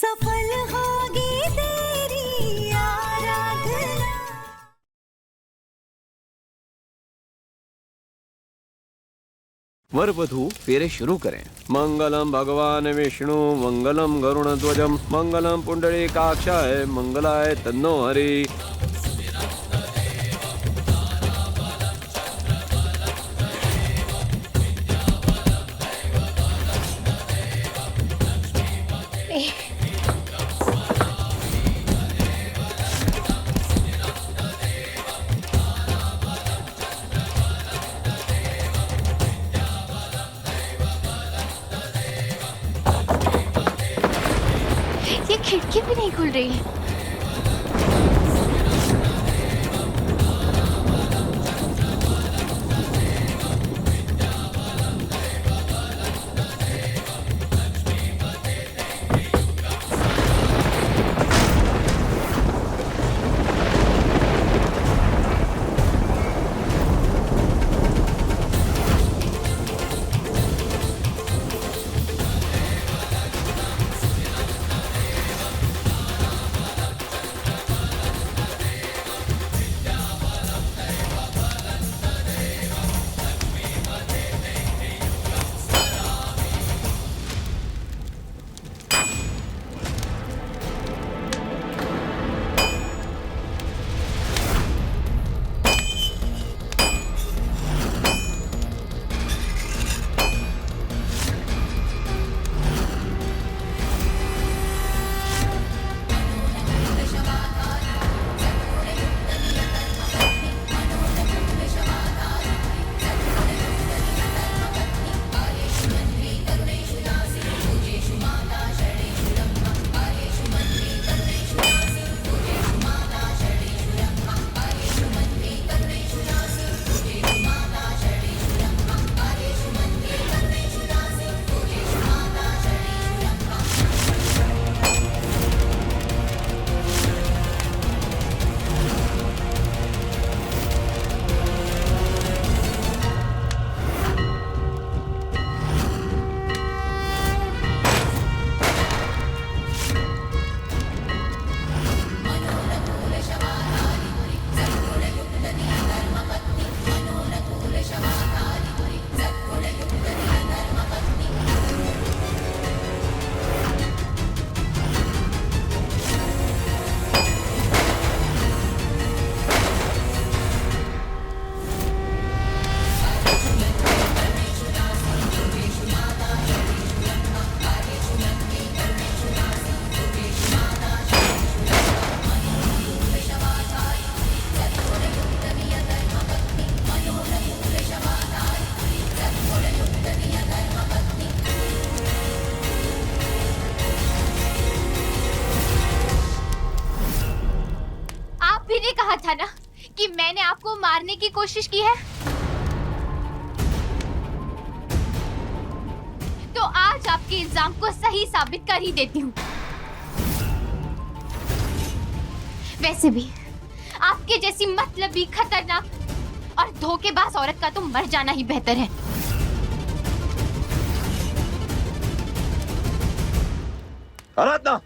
सफल होगी तेरी आराधना। वर वधु फेरे शुरू करें। मंगलम भगवान विष्णु मंगलम गरुणध्वजम मंगलम पुंडरीकाक्षाय मंगलाय तन्नो हरि। ये खिड़की भी नहीं खुल रही है। कहा था ना कि मैंने आपको मारने की कोशिश की है। तो आज आपके इल्जाम को सही साबित कर ही देती हूँ। वैसे भी आपके जैसी मतलबी, खतरनाक और धोखेबाज औरत का तो मर जाना ही बेहतर है। आराधना,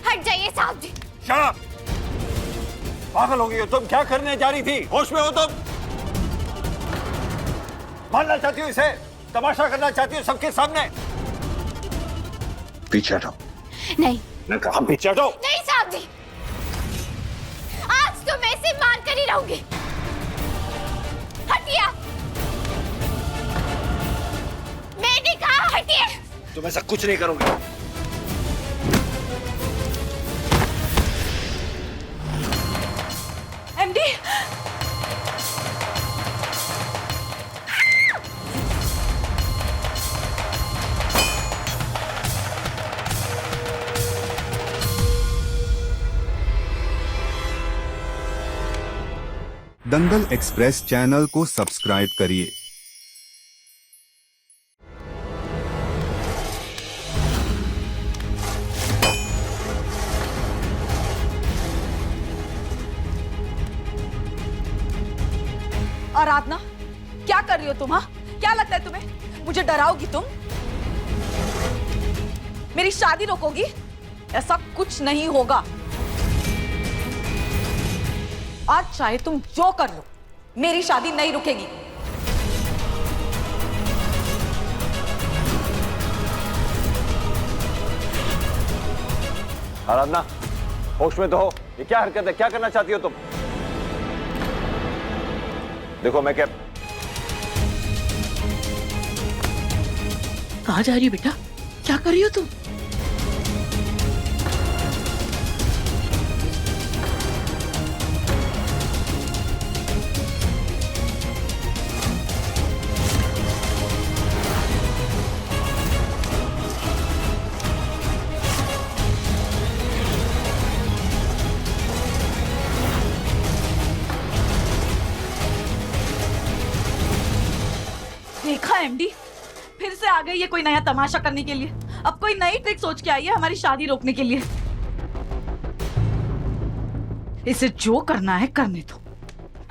हट जाइए साहब जी। Shut up! पागल हो गई हो तुम? क्या करने जा रही थी? होश में हो तुम? मारना चाहती हो इसे? तमाशा करना चाहती हो सबके सामने? पीछे हटो। नहीं। मैं कहा पीछे हटो। नहीं साहब जी, आज तो मैं इसे मार कर ही रहूंगी। हटिए। मैंने कहा हटिए। तुम ऐसा कुछ नहीं करोगे। एमडी, दंगल एक्सप्रेस चैनल को सब्सक्राइब करिए। आराधना, क्या कर रही हो तुम? हाँ, क्या लगता है तुम्हें मुझे डराओगी तुम? मेरी शादी रोकोगी? ऐसा कुछ नहीं होगा। आज चाहे तुम जो कर लो, मेरी शादी नहीं रुकेगी। आराधना, होश में तो हो। ये क्या हरकत है? क्या करना चाहती हो तुम? देखो मैं क्या कहाँ जा रही हो बेटा? क्या कर रही हो तुम? देखा एमडी, फिर से आ गई है कोई नया तमाशा करने के लिए। अब कोई नई ट्रिक सोच के आई है हमारी शादी रोकने के लिए। इसे जो करना है करने दो,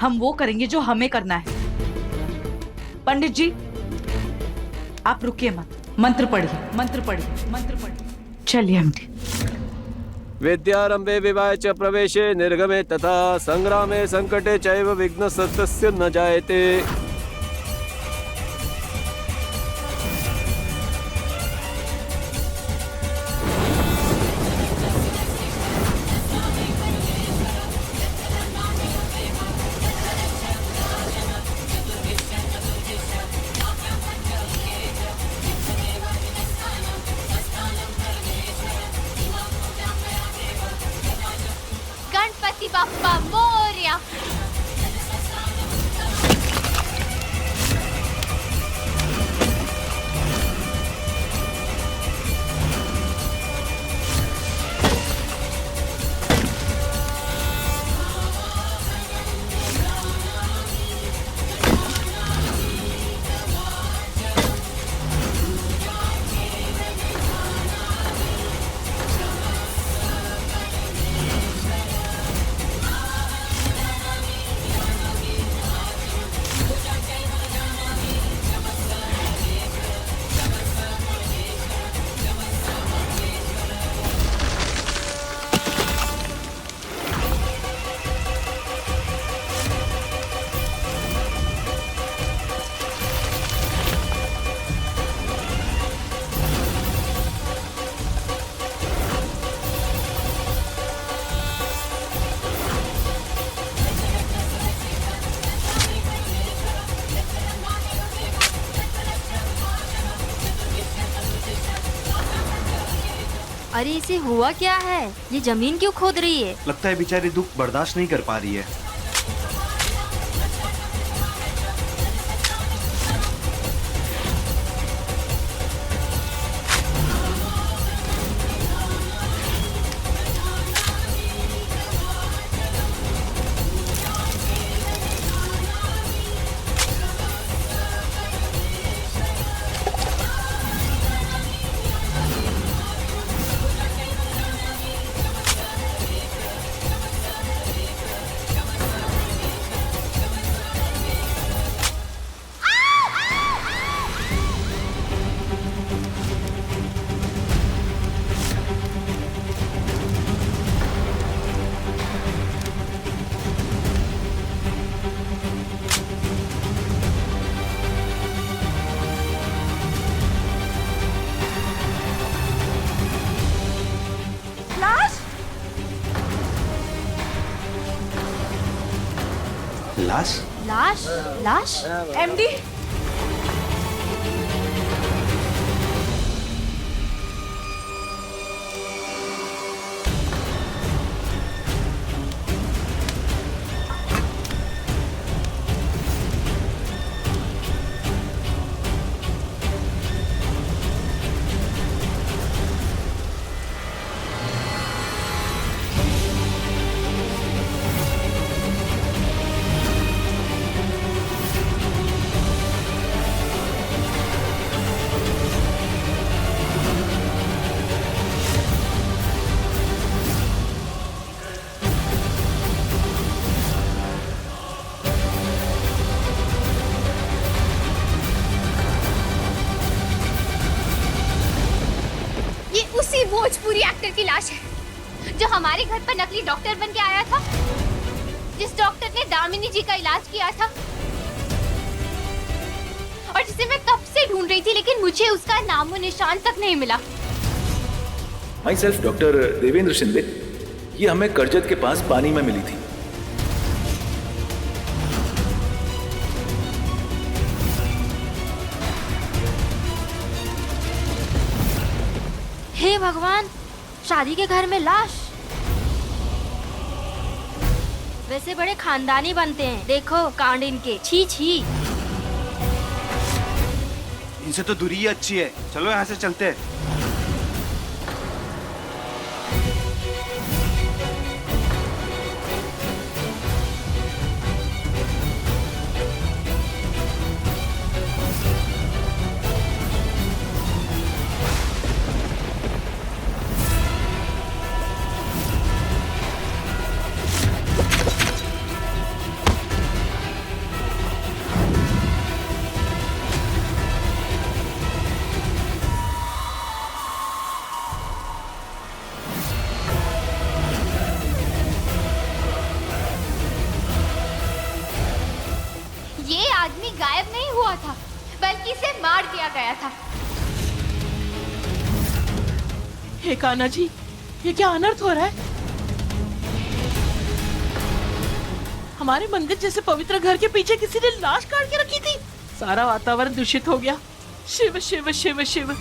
हम वो करेंगे जो हमें करना है। पंडित जी, आप रुकिए मत, मंत्र पढ़िए, मंत्र पढ़िए, मंत्र पढ़िए। चलिए एमडी। विद्यारंभे विवाहे च प्रवेशे निर्गमे तथा संग्रामे संकटे चैव विघ्न सत्यस्य न जायते। गणपति बाप्पा मोरया। अरे इसे हुआ क्या है? ये जमीन क्यों खोद रही है? लगता है बेचारी दुख बर्दाश्त नहीं कर पा रही है। लाश? लाश? लाश? एमडी, भोजपुरी एक्टर की लाश है जो हमारे घर पर नकली डॉक्टर बन के आया था, जिस डॉक्टर ने दामिनी जी का इलाज किया था और जिसे मैं कब से ढूंढ रही थी, लेकिन मुझे उसका नामो निशान तक नहीं मिला। My self doctor Devendra Shinde. ये हमें करजत के पास पानी में मिली थी। हे भगवान, शादी के घर में लाश। वैसे बड़े खानदानी बनते हैं, देखो कांड इनके, छी छी। इनसे तो दूरी ही अच्छी है। चलो यहाँ से चलते हैं। ये आदमी गायब नहीं हुआ था, बल्कि इसे मार दिया गया था। हे कान्हा जी, ये क्या अनर्थ हो रहा है? हमारे मंदिर जैसे पवित्र घर के पीछे किसी ने लाश काट के रखी थी। सारा वातावरण दूषित हो गया। शिव शिव शिव शिव।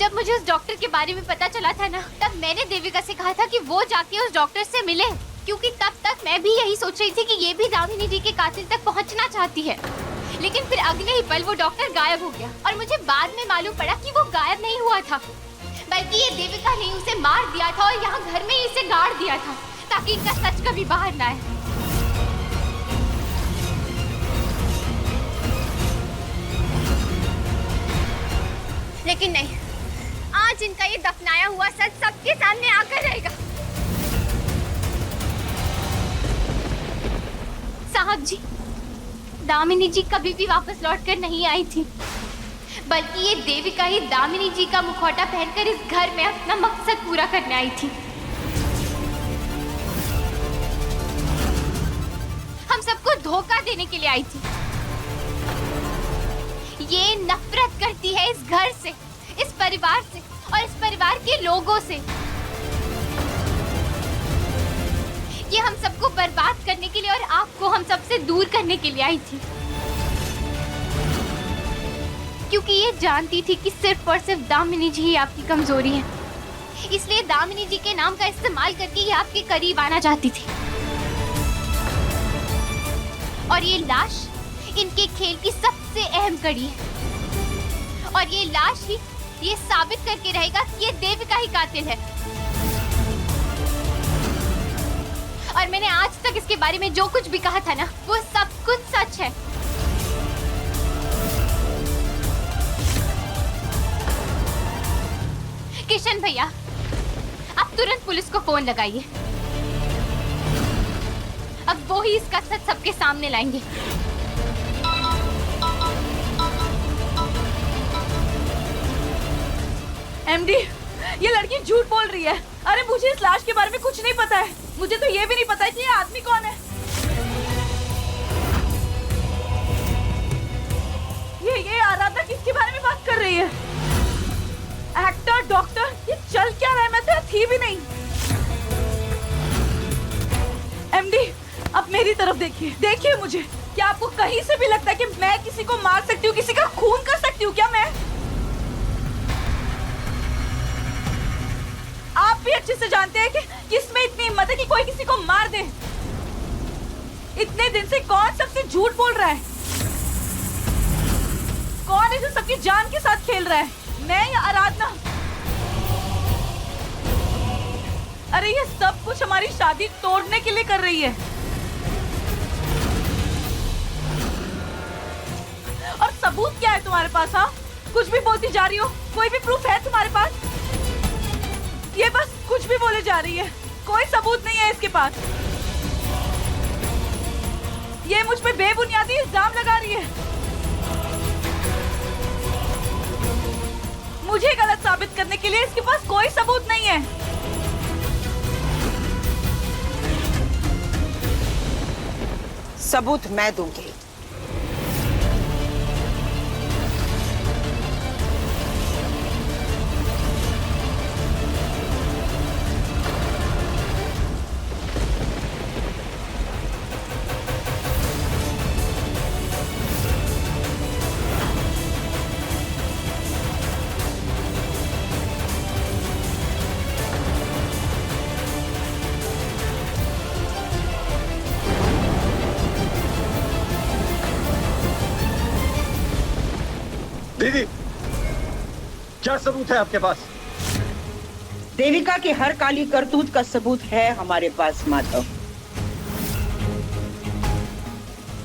जब मुझे उस डॉक्टर के बारे में पता चला था ना, तब मैंने देविका से कहा था कि वो जाके उस डॉक्टर से मिले, क्योंकि तब तक मैं भी यही सोच रही थी कि ये भी दामिनी जी के कातिल तक पहुंचना चाहती है। लेकिन फिर अगले ही पल वो डॉक्टर गायब हो गया और मुझे बाद में मालूम पड़ा कि वो गायब नहीं हुआ था, बल्कि ये देविका ने उसे मार दिया था और यहाँ घर में ही इसे गाड़ दिया था, ताकि इनका सच कभी बाहर ना आए। लेकिन नहीं, आज इनका ये दफनाया हुआ सच सबके सामने आकर रहेगा। साहब जी, दामिनी जी कभी भी वापस लौटकर नहीं आई थी, बल्कि ये देविका ही दामिनी जी का मुखौटा पहनकर इस घर में अपना मकसद पूरा करने आई थी। हम सबको धोखा देने के लिए आई थी। ये नफरत करती है इस घर से, इस परिवार से और इस परिवार के लोगों से। ये हम सबको बर्बाद करने के लिए और आपको हम सबसे दूर करने के लिए आई थी, क्योंकि ये जानती थी कि सिर्फ और सिर्फ दामिनी जी ही आपकी कमजोरी है। इसलिए दामिनी जी के नाम का इस्तेमाल करके ये आपके करीब आना चाहती थी। और ये लाश इनके खेल की सबसे अहम कड़ी है, और ये लाश ही ये साबित करके रहेगा कि ये देविका ही कातिल है। और मैंने आज तक इसके बारे में जो कुछ भी कहा था ना, वो सब कुछ सच है। किशन भैया, आप तुरंत पुलिस को फोन लगाइए। अब वो ही इसका सच सबके सामने लाएंगे। एमडी, ये लड़की झूठ बोल रही है। अरे मुझे इस लाश के बारे में कुछ नहीं पता है। मुझे तो ये भी नहीं पता है कि ये आदमी कौन है। ये आराधना किसके बारे में बात कर रही है? एक्टर, डॉक्टर, ये चल क्या रहा है? मैं तो थी भी नहीं। एमडी, अब मेरी तरफ देखिए, देखिए मुझे। क्या आपको कहीं से भी लगता है कि मैं किसी को मार सकती हूँ, किसी का खून कर सकती हूँ क्या? मैं आप भी अच्छे से जानते हैं कि किसमें इतनी हिम्मत है कि कोई किसी को मार दे। इतने दिन से कौन सबसे झूठ बोल रहा है? कौन है जो सबकी जान के साथ खेल रहा है? मैं या आराधना? अरे ये सब कुछ हमारी शादी तोड़ने के लिए कर रही है। और सबूत क्या है तुम्हारे पास? हाँ, कुछ भी बोलती जा रही हो। कोई भी प्रूफ है तुम्हारे पास? ये बस कुछ भी बोले जा रही है, कोई सबूत नहीं है इसके पास। ये मुझ पे बेबुनियादी इल्जाम लगा रही है। मुझे गलत साबित करने के लिए इसके पास कोई सबूत नहीं है। सबूत मैं दूंगी। दीदी, क्या सबूत है आपके पास? देविका की हर काली करतूत का सबूत है हमारे पास माधव।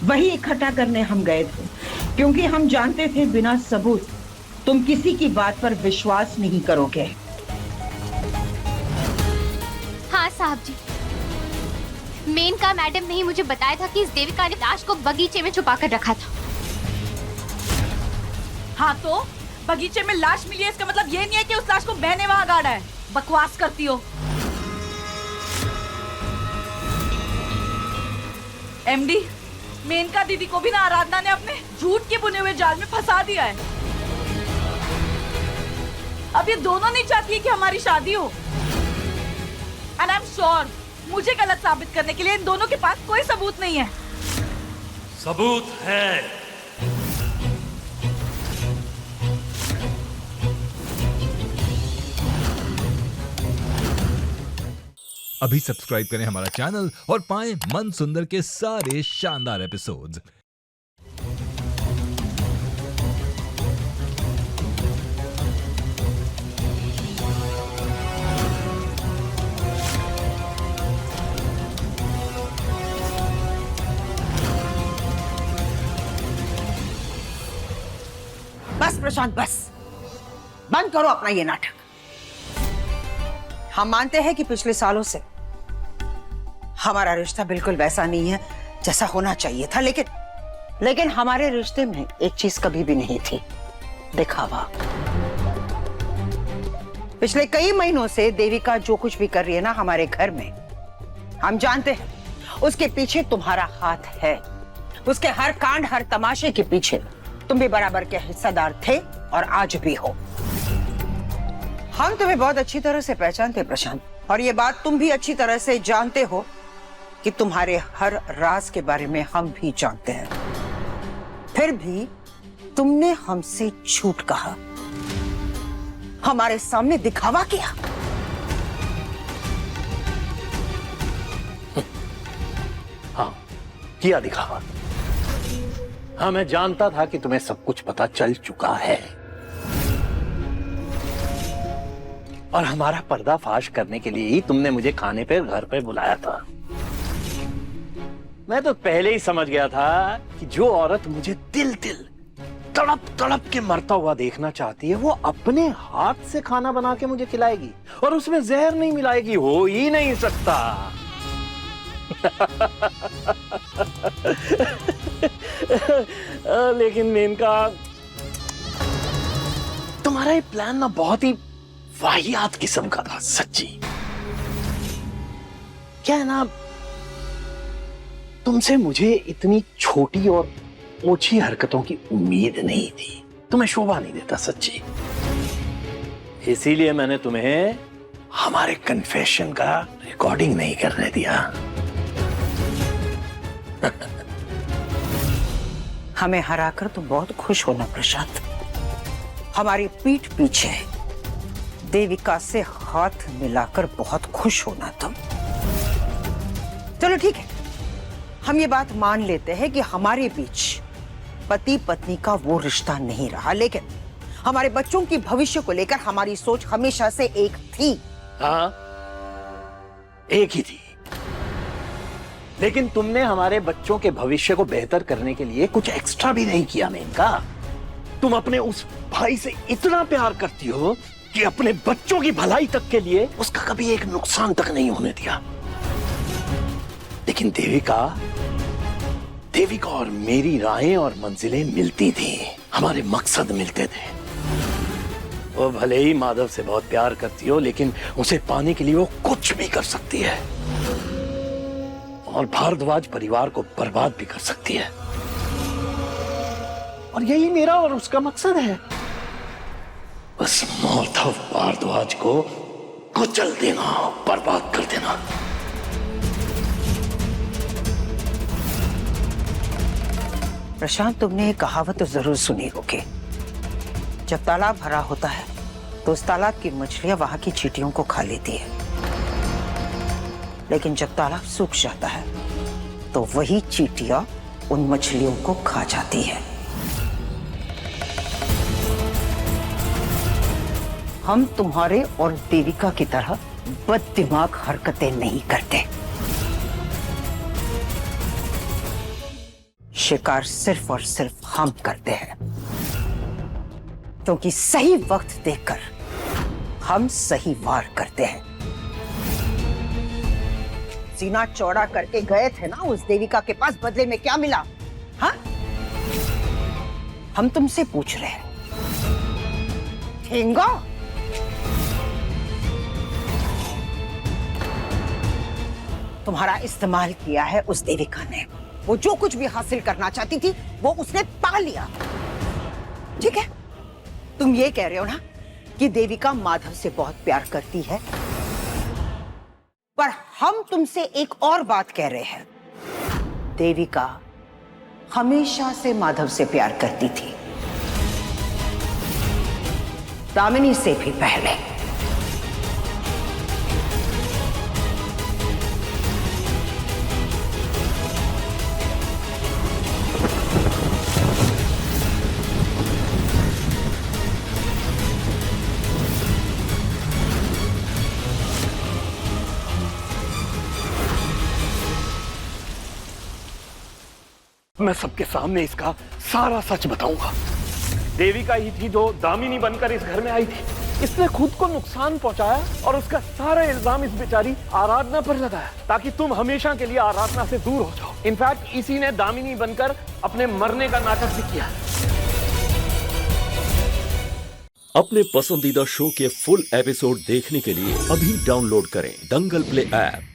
वही इकट्ठा करने हम गए थे, क्योंकि हम जानते थे बिना सबूत तुम किसी की बात पर विश्वास नहीं करोगे। हाँ साहब जी, मेनका मैडम ने ही मुझे बताया था कि इस देविका ने लाश को बगीचे में छुपा कर रखा था। हाँ तो बगीचे में लाश मिली है, इसका मतलब ये नहीं है कि उस लाश को मैंने वहां गाड़ा है। बकवास करती हो। एमडी, मेनका दीदी को भी ना आराधना ने अपने झूठ के बुने हुए जाल में फंसा दिया है। अब ये दोनों नहीं चाहती है कि हमारी शादी हो। एंड आई एम श्योर मुझे गलत साबित करने के लिए इन दोनों के पास कोई सबूत नहीं है। सबूत है। अभी सब्सक्राइब करें हमारा चैनल और पाएं मन सुंदर के सारे शानदार एपिसोड्स। बस प्रशांत, बस बंद करो अपना ये नाटक। हम मानते हैं कि पिछले सालों से हमारा रिश्ता बिल्कुल वैसा नहीं है जैसा होना चाहिए था, लेकिन हमारे रिश्ते में एक चीज कभी भी नहीं थी, दिखावा। पिछले कई महीनों से देविका जो कुछ भी कर रही है ना हमारे घर में, हम जानते हैं उसके पीछे तुम्हारा हाथ है। उसके हर कांड, हर तमाशे के पीछे तुम भी बराबर के हिस्सेदार थे और आज भी हो। हम तुम्हें बहुत अच्छी तरह से पहचानते प्रशांत, और ये बात तुम भी अच्छी तरह से जानते हो कि तुम्हारे हर राज के बारे में हम भी जानते हैं। फिर भी तुमने हमसे झूठ कहा, हमारे सामने दिखावा किया। हाँ, किया दिखावा। हाँ, मैं जानता था कि तुम्हें सब कुछ पता चल चुका है और हमारा पर्दाफाश करने के लिए ही तुमने मुझे खाने पे घर पे बुलाया था। मैं तो पहले ही समझ गया था कि जो औरत मुझे दिल तड़प तड़प के मरता हुआ देखना चाहती है, वो अपने हाथ से खाना बना के मुझे खिलाएगी और उसमें जहर नहीं मिलाएगी। हो ही नहीं सकता। लेकिन मेनका, तुम्हारा ये प्लान ना बहुत ही वाहियात किस्म का था, सच्ची। क्या है ना, तुमसे मुझे इतनी छोटी और ओछी हरकतों की उम्मीद नहीं थी। तुम्हें शोभा नहीं देता, सच्ची। इसीलिए मैंने तुम्हें हमारे कन्फेशन का रिकॉर्डिंग नहीं करने दिया। हमें हराकर तुम बहुत खुश होना प्रशांत। हमारी पीठ पीछे देविका से हाथ मिलाकर बहुत खुश होना तुम। चलो ठीक है, हम ये बात मान लेते हैं कि हमारे बीच पति पत्नी का वो रिश्ता नहीं रहा, लेकिन हमारे बच्चों की भविष्य को लेकर हमारी सोच हमेशा से एक थी। हाँ, एक ही थी। लेकिन तुमने हमारे बच्चों के भविष्य को बेहतर करने के लिए कुछ एक्स्ट्रा भी नहीं किया मेनका। तुम अपने उस भाई से इतना प्यार करती हो कि अपने बच्चों की भलाई तक के लिए उसका कभी एक नुकसान तक नहीं होने दिया। लेकिन देविका और मेरी राहें और मंजिलें मिलती थी, हमारे मकसद मिलते थे। वो भले ही माधव से बहुत प्यार करती हो, लेकिन उसे पाने के लिए वो कुछ भी कर सकती है और भारद्वाज परिवार को बर्बाद भी कर सकती है। और यही मेरा और उसका मकसद है, बस माधव भारद्वाज को कुचल देना, बर्बाद कर देना। प्रशांत, तुमने एक कहावत तो जरूर सुनी होगी, जब तालाब भरा होता है तो उस तालाब की मछलियां वहां की चींटियों को खा लेती है, लेकिन जब तालाब सूख जाता है तो वही चींटियां उन मछलियों को खा जाती है। हम तुम्हारे और देविका की तरह बददिमाग हरकतें नहीं करते। शिकार सिर्फ और सिर्फ हम करते हैं, क्योंकि सही वक्त देखकर हम सही वार करते हैं। सीना चौड़ा करके गए थे ना उस देविका के पास, बदले में क्या मिला? हाँ, हम तुमसे पूछ रहे हैं, ठेंगा? तुम्हारा इस्तेमाल किया है उस देविका ने। वो जो कुछ भी हासिल करना चाहती थी वो उसने पा लिया, ठीक है? तुम ये कह रहे हो ना कि देविका माधव से बहुत प्यार करती है, पर हम तुमसे एक और बात कह रहे हैं। देविका हमेशा से माधव से प्यार करती थी, दामिनी से भी पहले। मैं सबके सामने इसका सारा सच बताऊंगा। देविका ही थी जो दामिनी बनकर इस घर में आई थी। इसने खुद को नुकसान पहुंचाया और उसका सारा इल्जाम इस बेचारी आराधना पर लगाया, ताकि तुम हमेशा के लिए आराधना से दूर हो जाओ। इनफैक्ट इसी ने दामिनी बनकर अपने मरने का नाटक भी किया। अपने पसंदीदा शो के फुल एपिसोड देखने के लिए अभी डाउनलोड करें दंगल प्ले ऐप।